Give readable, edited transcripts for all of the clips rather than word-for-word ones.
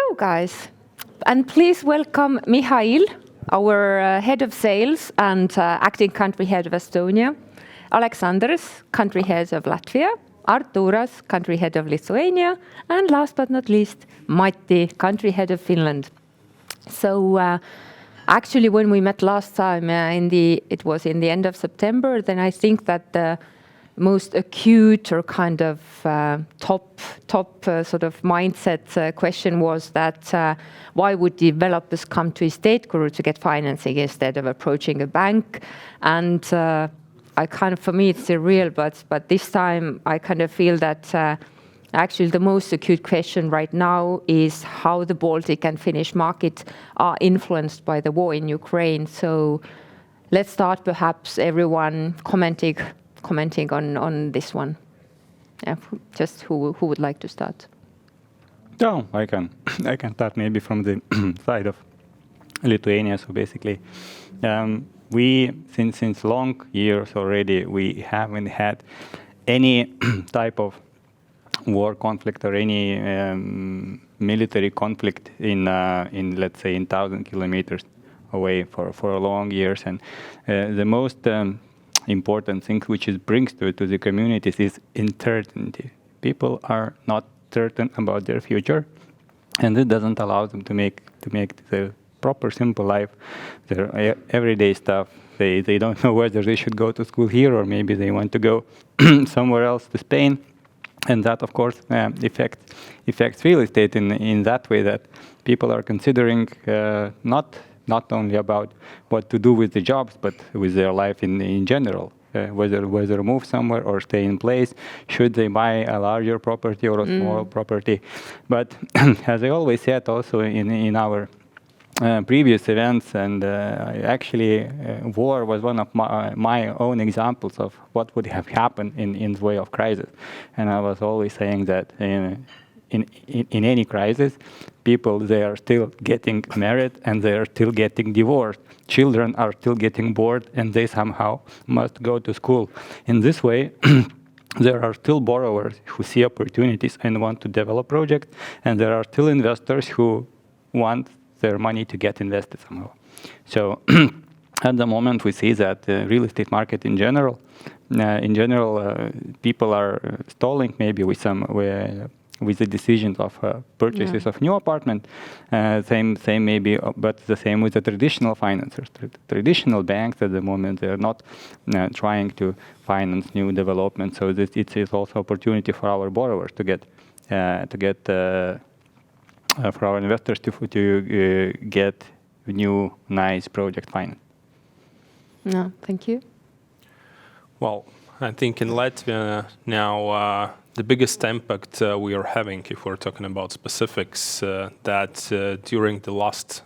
Hello, guys. And please welcome Mihhail, our head of sales and acting country head of Estonia, Aleksandrs, country head of Latvia, Arturas, country head of Lithuania, and last but not least, Matti, country head of Finland. So actually, when we met last time, it was in the end of September, then I think that the most acute or kind of top sort of mindset question was that why would developers come to Estateguru to get financing instead of approaching a bank? And I kind of, for me, it's surreal, but this time I kind of feel that actually the most acute question right now is how the Baltic and Finnish market are influenced by the war in Ukraine. So let's start perhaps everyone commenting on this one. Yeah, just who would like to start? No, I can start maybe from the side of Lithuania. So basically, we since long years already we haven't had any type of war conflict or any military conflict in let's say in 1,000 kilometers away for long years, and the most important thing which it brings to the communities is uncertainty. People are not certain about their future, and it doesn't allow them to make the proper simple life, their everyday stuff. They don't know whether they should go to school here or maybe they want to go somewhere else to Spain, and that of course affects real estate in that way that people are considering not only about what to do with the jobs, but with their life in general, whether move somewhere or stay in place, should they buy a larger property or a small property. But as I always said also in our previous events, and actually war was one of my own examples of what would have happened in the way of crisis. And I was always saying that in any crisis, people, they are still getting married and they are still getting divorced. Children are still getting bored and they somehow must go to school. In this way, there are still borrowers who see opportunities and want to develop projects, and there are still investors who want their money to get invested somehow. So at the moment we see that the real estate market in general, people are stalling maybe with the decisions of purchases of new apartment. Same maybe, but the same with the traditional financiers. Traditional banks at the moment, they're not trying to finance new development. So it is also opportunity for our borrowers to get for our investors to get new nice project finance. No, thank you. Well, I think in Latvia now the biggest impact we are having, if we're talking about specifics, that during the last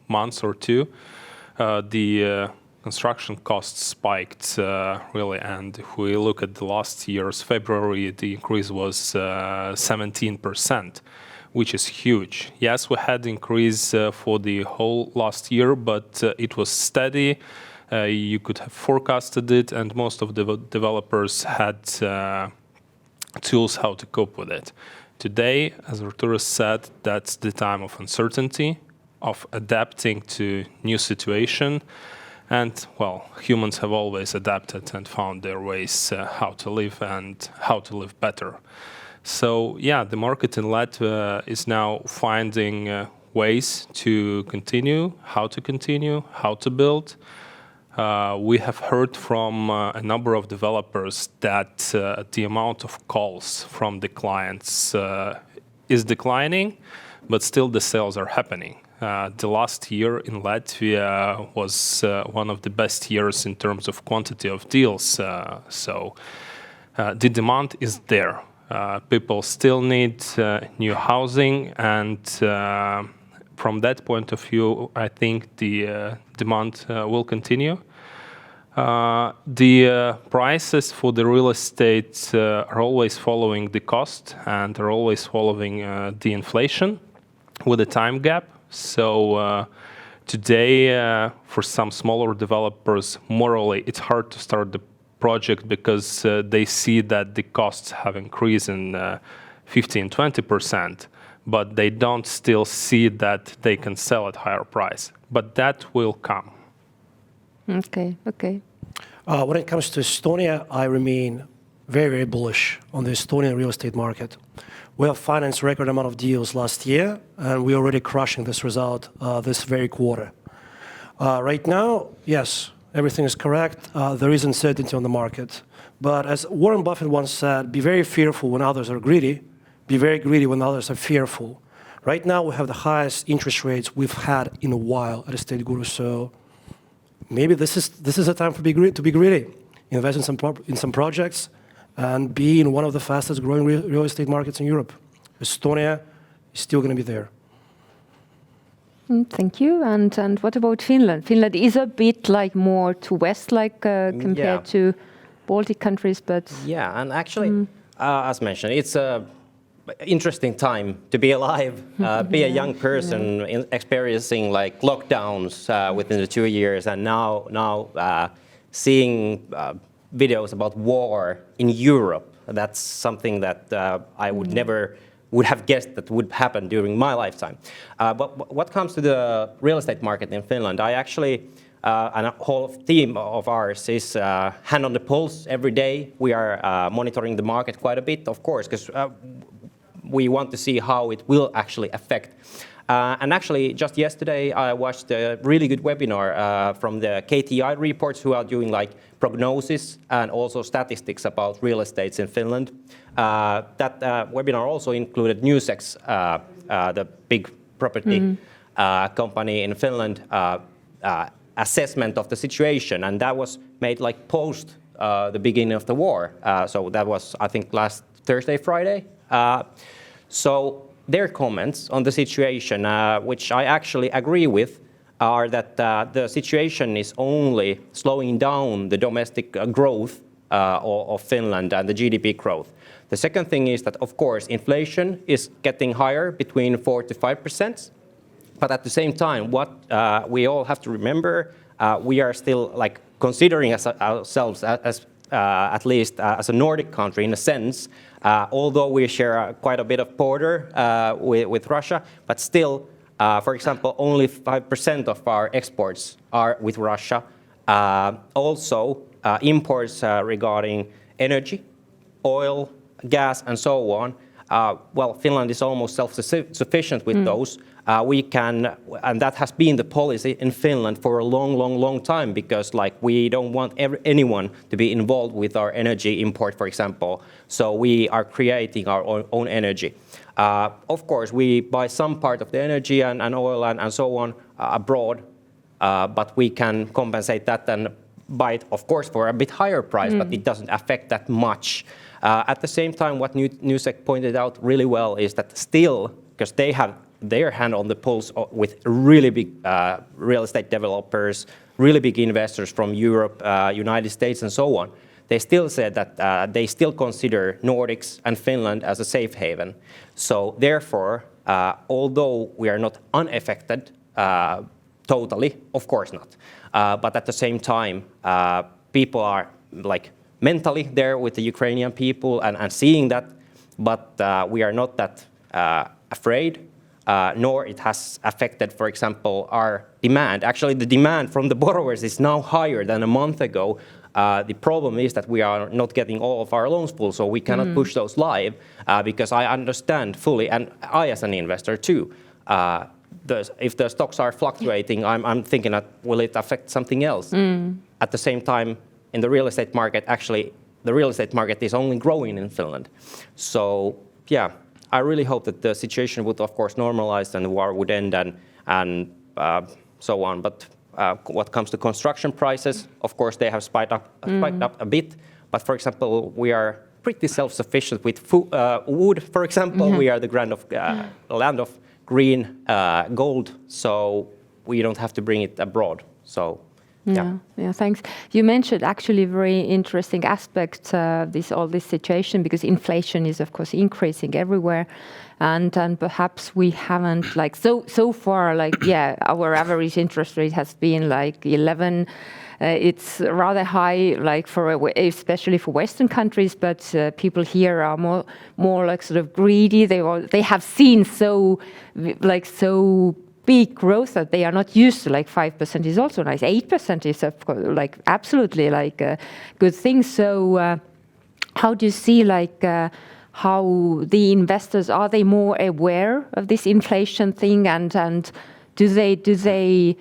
month or two, the construction costs spiked really, and if we look at the last year's February, the increase was 17%, which is huge. Yes, we had increase for the whole last year, but it was steady. You could have forecasted it, and most of the developers had tools how to cope with it. Today, as Arturas said, that's the time of uncertainty, of adapting to new situation. And, well, humans have always adapted and found their ways how to live and how to live better. So, yeah, the market in Latvia is now finding ways to continue, how to build. We have heard from a number of developers that the amount of calls from the clients is declining, but still the sales are happening. The last year in Latvia was one of the best years in terms of quantity of deals. So the demand is there. People still need new housing, and from that point of view, I think the demand will continue. The prices for the real estate are always following the cost and are always following the inflation with a time gap. So today, for some smaller developers, morally, it's hard to start the project because they see that the costs have increased in 15-20%. but they don't still see that they can sell at higher price. But that will come. Okay. When it comes to Estonia, I remain very, very bullish on the Estonian real estate market. We have financed record amount of deals last year, and we're already crushing this result this very quarter. Right now, yes, everything is correct. There is uncertainty on the market. But as Warren Buffett once said, be very fearful when others are greedy, be very greedy when others are fearful. Right now, we have the highest interest rates we've had in a while at Estateguru, so maybe this is a time to be greedy, invest in some projects, and be in one of the fastest growing real estate markets in Europe. Estonia is still going to be there. Thank you. And what about Finland? Finland is a bit like more to west, compared to Baltic countries, but yeah, and actually, as mentioned, it's a interesting time to be alive, be a young person experiencing like lockdowns within the 2 years, and now seeing videos about war in Europe. That's something that I would never would have guessed that would happen during my lifetime. But what comes to the real estate market in Finland, I actually, and a whole theme of ours is hand on the pulse every day. We are monitoring the market quite a bit, of course, because we want to see how it will actually affect. And actually, just yesterday, I watched a really good webinar from the KTI reports, who are doing like prognosis and also statistics about real estates in Finland. That webinar also included Newsex, the big property company in Finland, assessment of the situation, and that was made like post the beginning of the war. So that was, I think, last Thursday, Friday. So their comments on the situation, which I actually agree with, are that the situation is only slowing down the domestic growth of Finland and the GDP growth. The second thing is that, of course, inflation is getting higher, between 4 to 5%. But at the same time, what we all have to remember, we are still like considering ourselves as at least as a Nordic country in a sense, although we share quite a bit of border with Russia, but still, for example, only 5% of our exports are with Russia. Also, imports regarding energy, oil, gas, and so on. Well, Finland is almost self-sufficient with those. We can, and that has been the policy in Finland for a long time, because like we don't want anyone to be involved with our energy import, for example. So we are creating our own energy. Of course, we buy some part of the energy and oil and so on abroad, but we can compensate that and buy it, of course, for a bit higher price, but it doesn't affect that much. At the same time, what Newsec pointed out really well is that still, because they have their hand on the pulse with really big real estate developers, really big investors from Europe, United States, and so on, they still said that they still consider Nordics and Finland as a safe haven. So therefore, although we are not unaffected totally, of course not, but at the same time, people are like mentally there with the Ukrainian people and seeing that, but we are not that afraid, nor it has affected, for example, our demand. Actually, the demand from the borrowers is now higher than a month ago. The problem is that we are not getting all of our loans full, so we cannot push those live, because I understand fully, and I as an investor too, if the stocks are fluctuating, I'm thinking that will it affect something else? At the same time, in the real estate market, actually, the real estate market is only growing in Finland. So, yeah, I really hope that the situation would, of course, normalize and the war would end and so on. But what comes to construction prices, of course, they have spiked up a bit. But for example, we are pretty self-sufficient with wood, for example. We are the land of green gold, so we don't have to bring it abroad. So. Yeah, thanks. You mentioned actually very interesting aspect all this situation, because inflation is of course increasing everywhere, and perhaps we haven't like so far our average interest rate has been like 11 it's rather high, like especially for Western countries. But people here are more like sort of greedy. They have seen so big growth that they are not used to. Like 5% is also nice. 8% is of course like absolutely like a good thing. So how do you see like how the investors, are they more aware of this inflation thing, and do they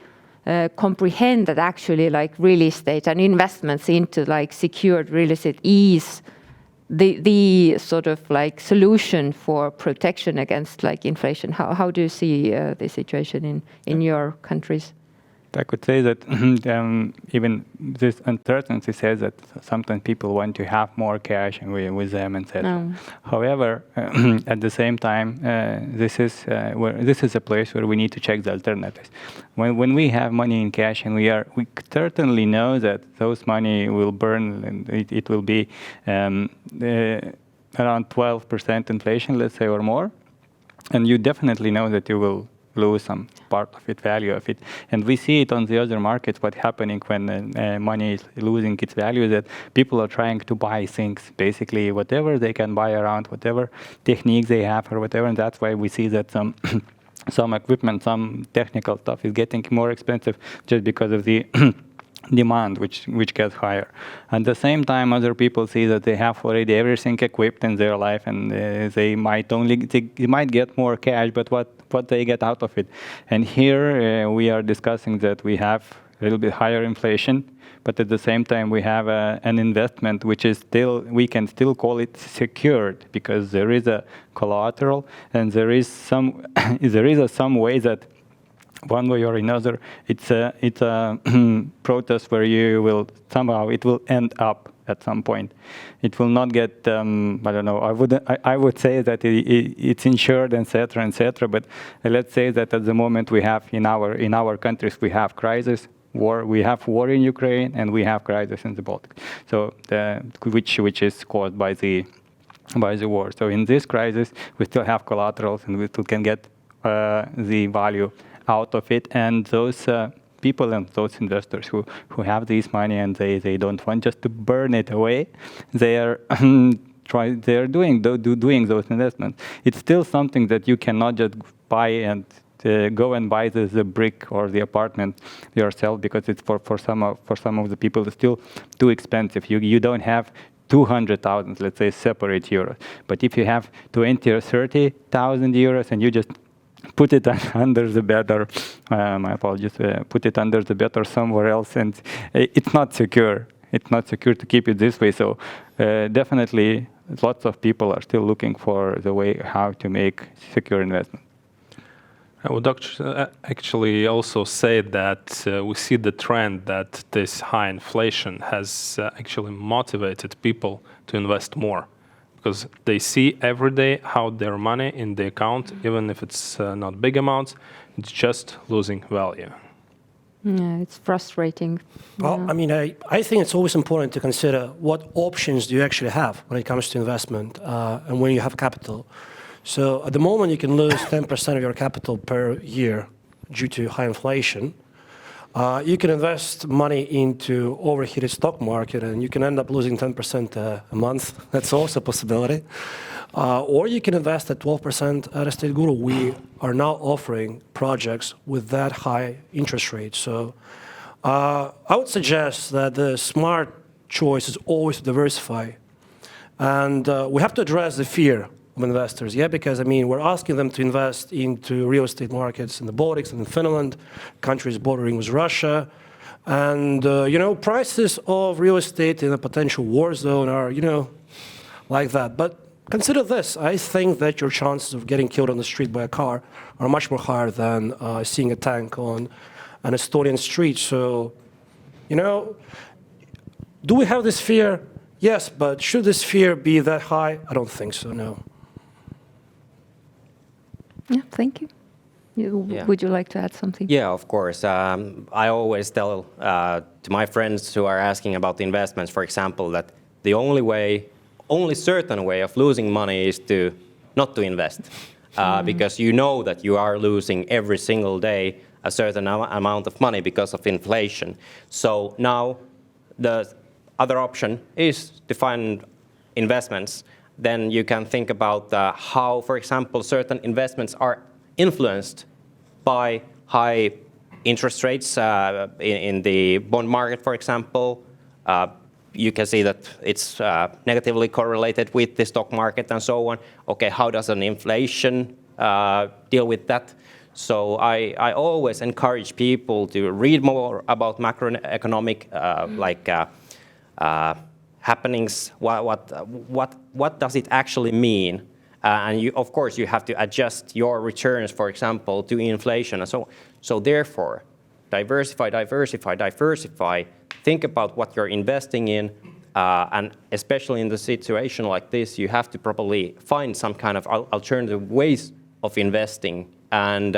comprehend that actually like real estate and investments into like secured real estate is the sort of like solution for protection against like inflation? How do you see the situation in your countries? I could say that even this uncertainty says that sometimes people want to have more cash with them, etc. However, at the same time, this is a place where we need to check the alternatives. When we have money in cash, and we certainly know that those money will burn, and it will be around 12% inflation, let's say, or more, and you definitely know that you will lose some part of it, value of it. And we see it on the other markets, what's happening when money is losing its value, that people are trying to buy things, basically whatever they can buy around, whatever techniques they have or whatever. And that's why we see that some equipment, some technical stuff is getting more expensive just because of the demand, which gets higher. At the same time, other people see that they have already everything equipped in their life, and they might get more cash, but what they get out of it. And here we are discussing that we have a little bit higher inflation, but at the same time we have an investment which is we can still call it secured, because there is a collateral, and there is some way that one way or another, it's a process where you will somehow, it will end up at some point. It will not get, I don't know, I would say that it's insured, etc., but let's say that at the moment we have in our countries, we have crisis, war, we have war in Ukraine, and we have crisis in the Baltic, so which is caused by the war. So in this crisis, we still have collaterals, and we still can get the value out of it. And those people and those investors who have this money and they don't want just to burn it away, they are doing those investments. It's still something that you cannot just buy and go and buy the brick or the apartment yourself, because it's for some of the people it's still too expensive. You don't have 200,000, let's say, separate euros. But if you have 20 or 30,000 euros and you just put it under the bed, or my apologies, put it under the bed or somewhere else, and it's not secure. It's not secure to keep it this way. So definitely lots of people are still looking for the way how to make secure investment. I would actually also say that we see the trend that this high inflation has actually motivated people to invest more, because they see every day how their money in the account, even if it's not big amounts, it's just losing value. Yeah, it's frustrating. Well, Yeah. I mean, I think it's always important to consider what options do you actually have when it comes to investment and when you have capital. So at the moment, you can lose 10% of your capital per year due to high inflation. You can invest money into overheated stock market, and you can end up losing 10% a month. That's also a possibility. Or you can invest at 12% at Estateguru. We are now offering projects with that high interest rate. So I would suggest that the smart choice is always to diversify. And we have to address the fear of investors, because I mean, we're asking them to invest into real estate markets in the Baltics and in Finland, countries bordering with Russia. And, prices of real estate in a potential war zone are, like that. But consider this. I think that your chances of getting killed on the street by a car are much more higher than seeing a tank on an Estonian street. So, do we have this fear? Yes, but should this fear be that high? I don't think so, no. Yeah, thank you. Would you like to add something? Yeah, of course. I always tell to my friends who are asking about the investments, for example, that the only certain way of losing money is not to invest, because you know that you are losing every single day, a certain amount of money because of inflation. So now the other option is to find investments. Then you can think about how, for example, certain investments are influenced by high interest rates in the bond market, for example. You can see that it's negatively correlated with the stock market and so on. Okay, how does an inflation deal with that? So I always encourage people to read more about macroeconomic happenings. What does it actually mean? And you, of course, you have to adjust your returns, for example, to inflation and so on. So therefore, diversify. Think about what you're investing in, and especially in the situation like this, you have to probably find some kind of alternative ways of investing. And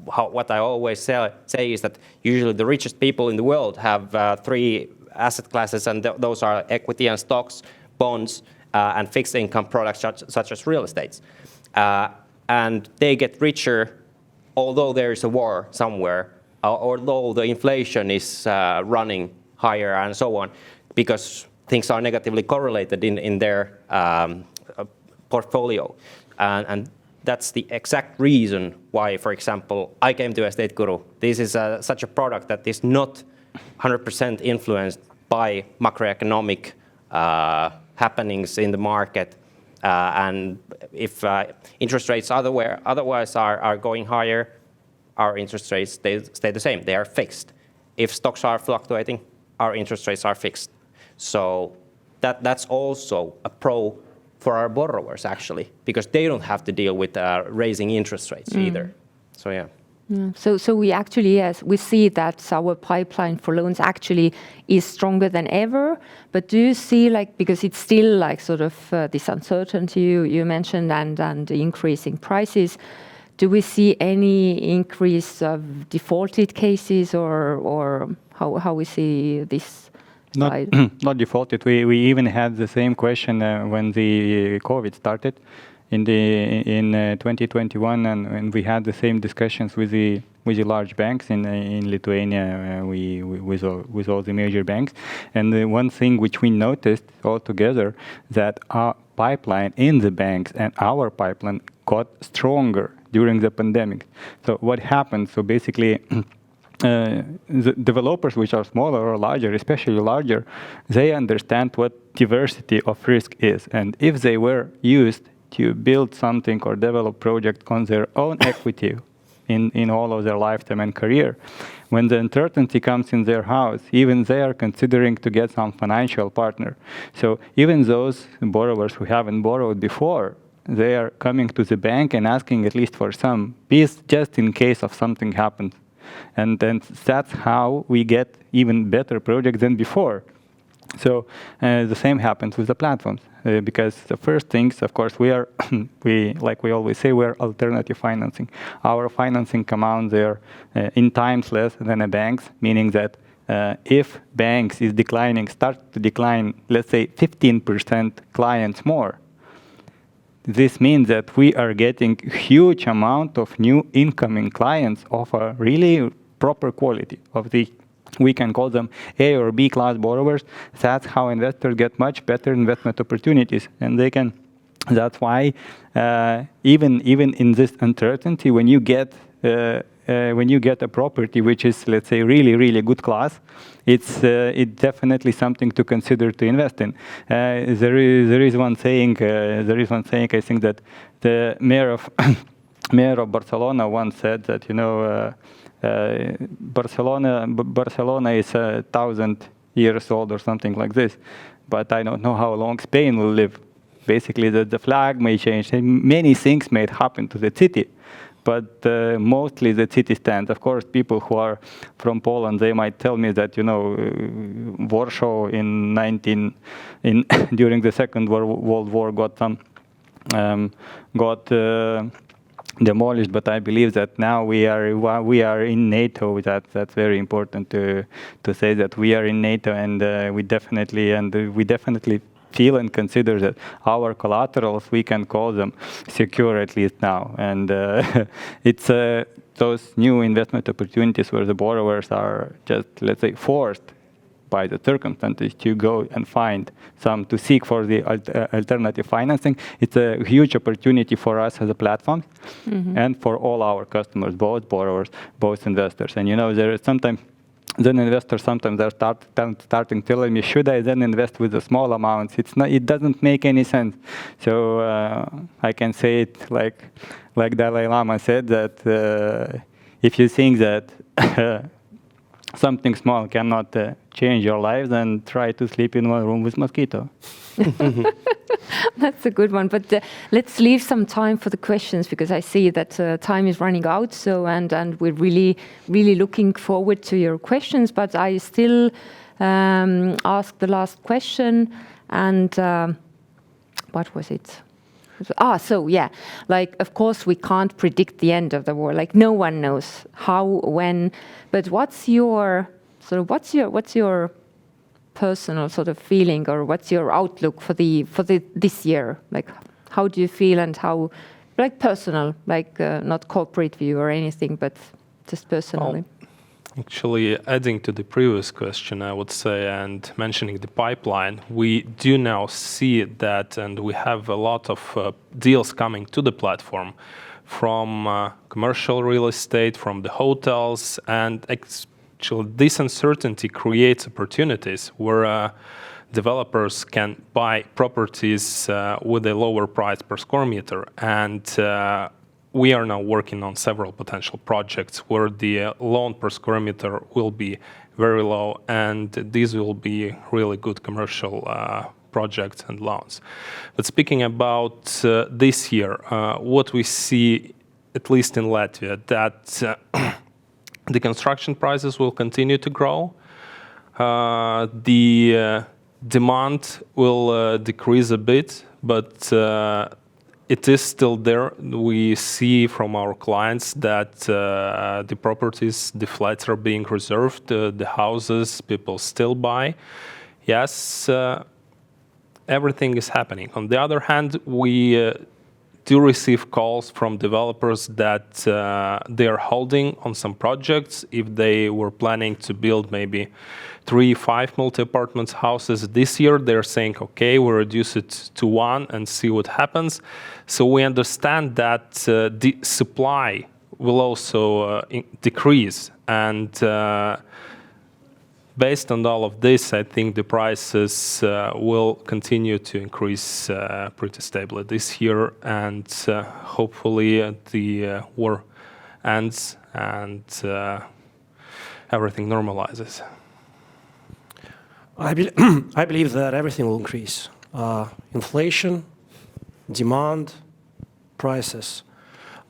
what I always say is that usually the richest people in the world have 3 asset classes, and those are equity and stocks, bonds, and fixed income products such as real estate. And they get richer although there is a war somewhere, although the inflation is running higher and so on, because things are negatively correlated in their portfolio. And that's the exact reason why, for example, I came to Estateguru. This is such a product that is not 100% influenced by macroeconomic happenings in the market. And if interest rates otherwise are going higher, our interest rates stay the same. They are fixed. If stocks are fluctuating, our interest rates are fixed. So that's also a pro for our borrowers, actually, because they don't have to deal with raising interest rates either. So yeah. Yeah. So we actually, yes, we see that our pipeline for loans actually is stronger than ever. But do you see, like, because it's still like sort of this uncertainty you mentioned and the increasing prices, do we see any increase of defaulted cases or how we see this? Not defaulted. We even had the same question when the COVID started in 2021, and we had the same discussions with the large banks in Lithuania, with all the major banks. And the one thing which we noticed altogether, that our pipeline in the banks and our pipeline got stronger during the pandemic. So what happened? So basically, the developers, which are smaller or larger, especially larger, they understand what diversity of risk is. And if they were used to build something or develop project on their own equity in all of their lifetime and career, when the uncertainty comes in their house, even they are considering to get some financial partner. So even those borrowers who haven't borrowed before, they are coming to the bank and asking at least for some piece just in case of something happens. And then that's how we get even better projects than before. So the same happens with the platforms, because the first things, of course, we always say, we're alternative financing. Our financing amounts are in times less than a bank's, meaning that if banks is start to decline, let's say 15% clients more, this means that we are getting huge amount of new incoming clients of a really proper quality of we can call them A or B class borrowers. That's how investors get much better investment opportunities, and that's why even in this uncertainty, when you get a property which is, let's say, really good class, it's definitely something to consider to invest in. There is one saying, I think, that the mayor of Barcelona once said that Barcelona is 1,000 years old or something like this, but I don't know how long Spain will live. Basically, the flag may change, and many things may happen to the city, but mostly the city stands. Of course, people who are from Poland, they might tell me that Warsaw during the Second World War got demolished, but I believe that now we are in NATO. That's very important to say that we are in NATO, and we definitely feel and consider that our collaterals, we can call them secure at least now. And it's those new investment opportunities where the borrowers are just, let's say, forced by the circumstances to go and find to seek for the alternative financing. It's a huge opportunity for us as a platform and for all our customers, both borrowers, both investors. And there is sometimes, then investors sometimes are starting telling me, should I then invest with the small amounts? It doesn't make any sense. So I can say it like Dalai Lama said, that if you think that something small cannot change your life, then try to sleep in one room with mosquito. That's a good one. But let's leave some time for the questions, because I see that time is running out. So and we're really looking forward to your questions. But I still ask the last question. And what was it? So yeah, of course we can't predict the end of the war. No one knows how, when. But what's your personal sort of feeling, or what's your outlook for this year? How do you feel, and how, personal, not corporate view or anything, but just personally. Actually, adding to the previous question, I would say, and mentioning the pipeline, we do now see that, and we have a lot of deals coming to the platform from commercial real estate, from the hotels, and actually this uncertainty creates opportunities where developers can buy properties with a lower price per square meter. And we are now working on several potential projects where the loan per square meter will be very low, and these will be really good commercial projects and loans. But speaking about this year, what we see, at least in Latvia, that the construction prices will continue to grow. The demand will decrease a bit, but it is still there. We see from our clients that the properties, the flats are being reserved, the houses people still buy. Yes, everything is happening. On the other hand, we do receive calls from developers that they are holding on some projects. If they were planning to build maybe 3-5 multi-apartments houses this year, they're saying, okay, we'll reduce it to 1 and see what happens. So we understand that the supply will also decrease. And based on all of this, I think the prices will continue to increase pretty stably this year, and hopefully the war ends and everything normalizes. I believe that everything will increase. Inflation, demand, prices.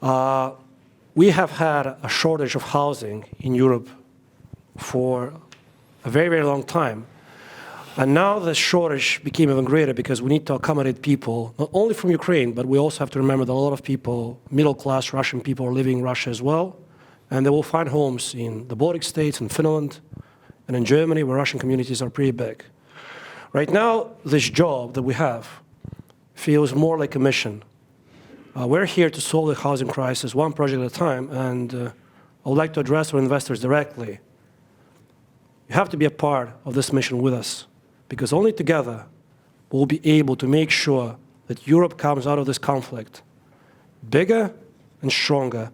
We have had a shortage of housing in Europe for a very, very long time. And now the shortage became even greater because we need to accommodate people, not only from Ukraine, but we also have to remember that a lot of people, middle-class Russian people, are living in Russia as well. And they will find homes in the Baltic states, in Finland, and in Germany, where Russian communities are pretty big. Right now, this job that we have feels more like a mission. We're here to solve the housing crisis one project at a time, and I would like to address our investors directly. You have to be a part of this mission with us, because only together we'll be able to make sure that Europe comes out of this conflict bigger and stronger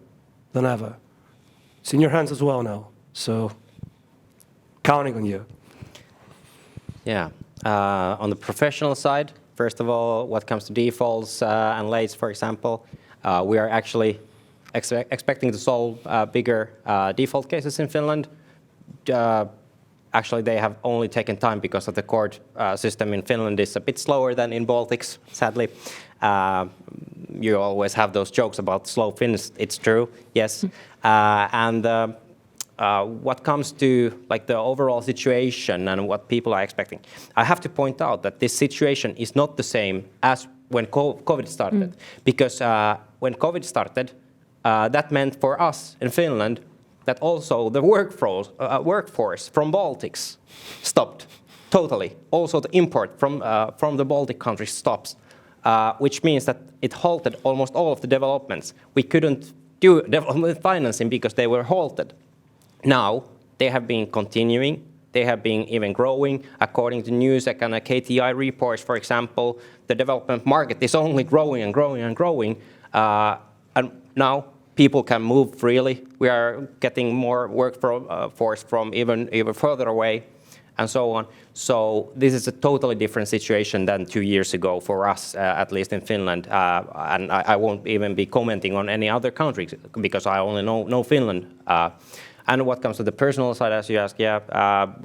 than ever. It's in your hands as well now, so counting on you. Yeah, on the professional side, first of all, what comes to defaults and lates, for example, we are actually expecting to solve bigger default cases in Finland. Actually, they have only taken time because of the court system in Finland is a bit slower than in Baltics, sadly. You always have those jokes about slow Finns. It's true, yes. What comes to the overall situation and what people are expecting, I have to point out that this situation is not the same as when COVID started. Because when COVID started, that meant for us in Finland that also the workforce from Baltics stopped. totally. Also, the import from the Baltic countries stops, which means that it halted almost all of the developments. We couldn't do development financing because they were halted. Now, they have been continuing. They have been even growing. According to news and KTI reports, for example, the development market is only growing and growing and growing. And now people can move freely. We are getting more workforce from even further away and so on. So this is a totally different situation than 2 years ago for us, at least in Finland. And I won't even be commenting on any other countries because I only know Finland. And what comes to the personal side, as you asked,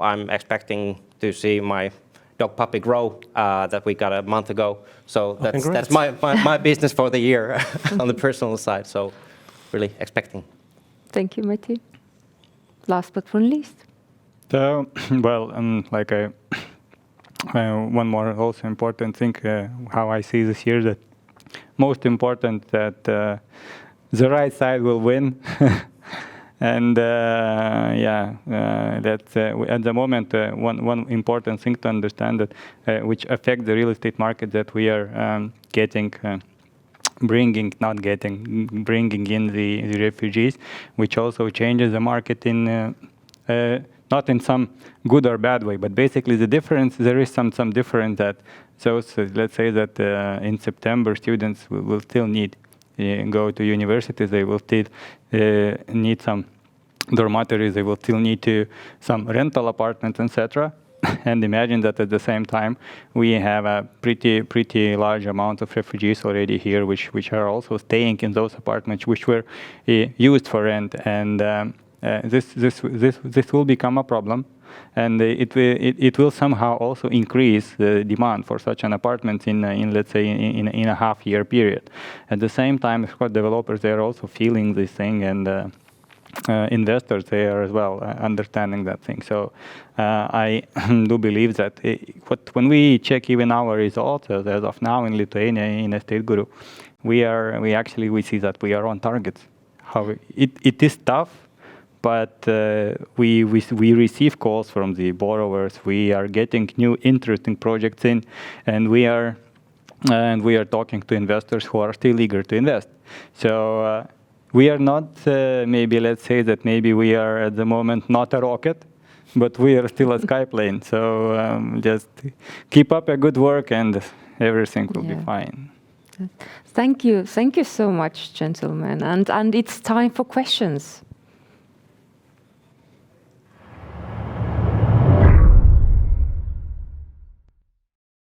I'm expecting to see my dog puppy grow that we got a month ago. So that's my business for the year on the personal side. So really expecting. Thank you, Matti. Last but not least. So, well, one more also important thing, how I see this year, that most important that the right side will win. And that's at the moment one important thing to understand that which affects the real estate market, that we are bringing in the refugees, which also changes the market in not in some good or bad way, but basically the difference, there is some difference that, so let's say that in September students will still need go to universities, they will still need some dormitories, they will still need some rental apartments, etc. And imagine that at the same time we have a pretty large amount of refugees already here, which are also staying in those apartments which were used for rent, and this will become a problem, and it will somehow also increase the demand for such an apartment in let's say in a half-year period. At the same time, of course, developers, they are also feeling this thing, and investors, they are as well understanding that thing. So I do believe that when we check even our results as of now in Lithuania, in Estateguru, we see that we are on target. How it is tough, but we receive calls from the borrowers. We are getting new interesting projects in, and we are talking to investors who are still eager to invest. So we are not maybe, let's say that maybe we are at the moment not a rocket, but we are still a skyplane. So just keep up a good work, and everything will be fine. Thank you so much, gentlemen. And it's time for questions.